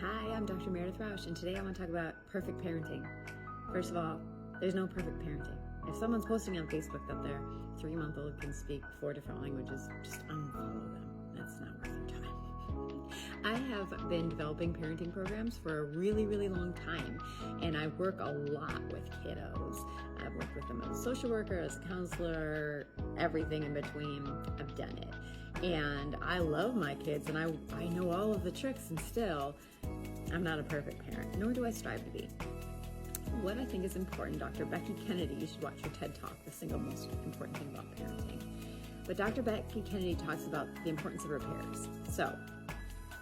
Hi, I'm Dr. Meredith Rausch, and today I want to talk about perfect parenting. First of all, there's no perfect parenting. If someone's posting on Facebook that their 3-month-old can speak 4 different languages, just unfollow them. That's not worth your time. I have been developing parenting programs for a really, really long time, and I work a lot with kiddos. I've worked with them as a social worker, as a counselor, everything in between. I've done it. And I love my kids, and I know all of the tricks, and still, I'm not a perfect parent, nor do I strive to be. What I think is important, Dr. Becky Kennedy, you should watch her TED Talk, the single most important thing about parenting. But Dr. Becky Kennedy talks about the importance of repairs. So,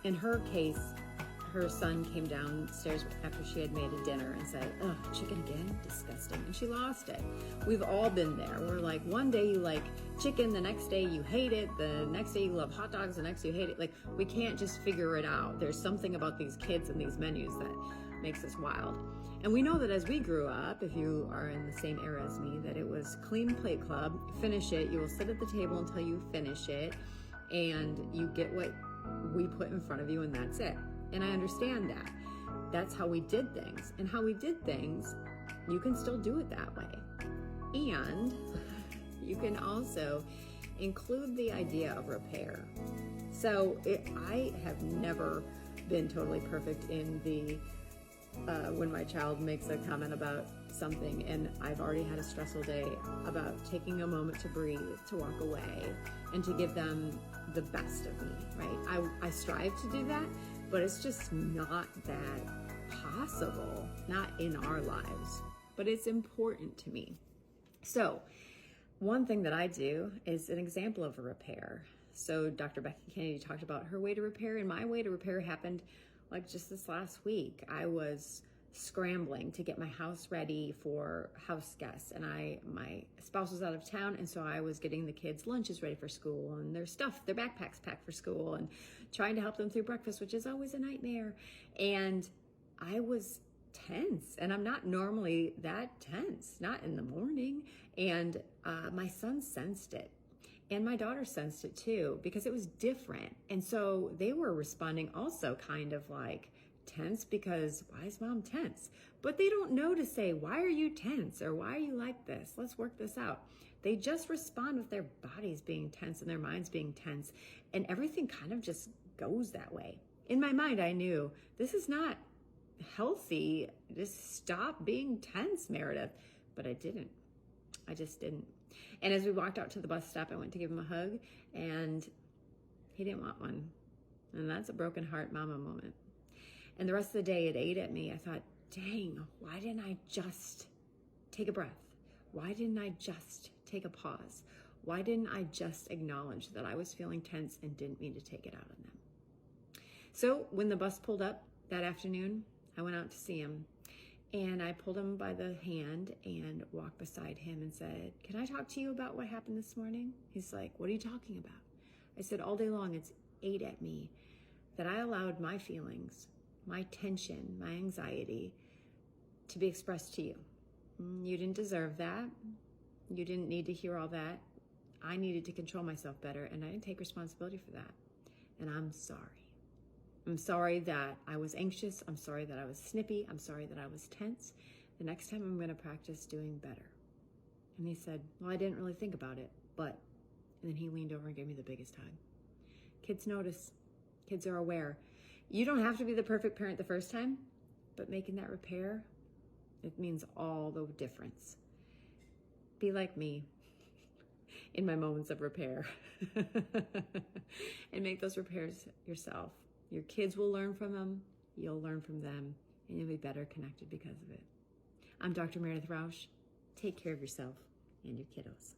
in her case, her son came downstairs after she had made a dinner and said, "Ugh, chicken again? Disgusting." And she lost it. We've all been there. We're like, one day you like chicken, the next day you hate it, the next day you love hot dogs, the next day you hate it. Like, we can't just figure it out. There's something about these kids and these menus that makes us wild. And we know that as we grew up, if you are in the same era as me, that it was clean plate club, finish it, you will sit at the table until you finish it, and you get what we put in front of you, and that's it. And I understand that. That's how we did things. And how we did things, you can still do it that way. And you can also include the idea of repair. So I have never been totally perfect in the when my child makes a comment about something and I've already had a stressful day, about taking a moment to breathe, to walk away, and to give them the best of me, right? I strive to do that, but it's just not that possible, not in our lives, but it's important to me. So one thing that I do is an example of a repair. So Dr. Becky Kennedy talked about her way to repair, and my way to repair happened like just this last week. I was scrambling to get my house ready for house guests, and my spouse was out of town, and so I was getting the kids' lunches ready for school and their stuff, their backpacks packed for school, and trying to help them through breakfast, which is always a nightmare. And I was tense, and I'm not normally that tense, not in the morning. And my son sensed it. And my daughter sensed it too, because it was different. And so they were responding also kind of like tense, because why is mom tense? But they don't know to say, why are you tense? Or why are you like this? Let's work this out. They just respond with their bodies being tense and their minds being tense. And everything kind of just goes that way. In my mind, I knew this is not healthy. Just stop being tense, Meredith. But I didn't. I just didn't. And as we walked out to the bus stop, I went to give him a hug, and he didn't want one. And that's a broken heart mama moment. And the rest of the day, it ate at me. I thought, dang, why didn't I just take a breath? Why didn't I just take a pause? Why didn't I just acknowledge that I was feeling tense and didn't mean to take it out on them? So when the bus pulled up that afternoon, I went out to see him. And I pulled him by the hand and walked beside him and said, "Can I talk to you about what happened this morning?" He's like, "What are you talking about?" I said, "All day long it's ate at me that I allowed my feelings, my tension, my anxiety to be expressed to you. You didn't deserve that. You didn't need to hear all that. I needed to control myself better, and I didn't take responsibility for that. And I'm sorry. I'm sorry that I was anxious. I'm sorry that I was snippy. I'm sorry that I was tense. The next time I'm going to practice doing better." And he said, "Well, I didn't really think about it, but..." And then he leaned over and gave me the biggest hug. Kids notice. Kids are aware. You don't have to be the perfect parent the first time, but making that repair, it means all the difference. Be like me in my moments of repair and make those repairs yourself. Your kids will learn from them, you'll learn from them, and you'll be better connected because of it. I'm Dr. Meredith Rausch. Take care of yourself and your kiddos.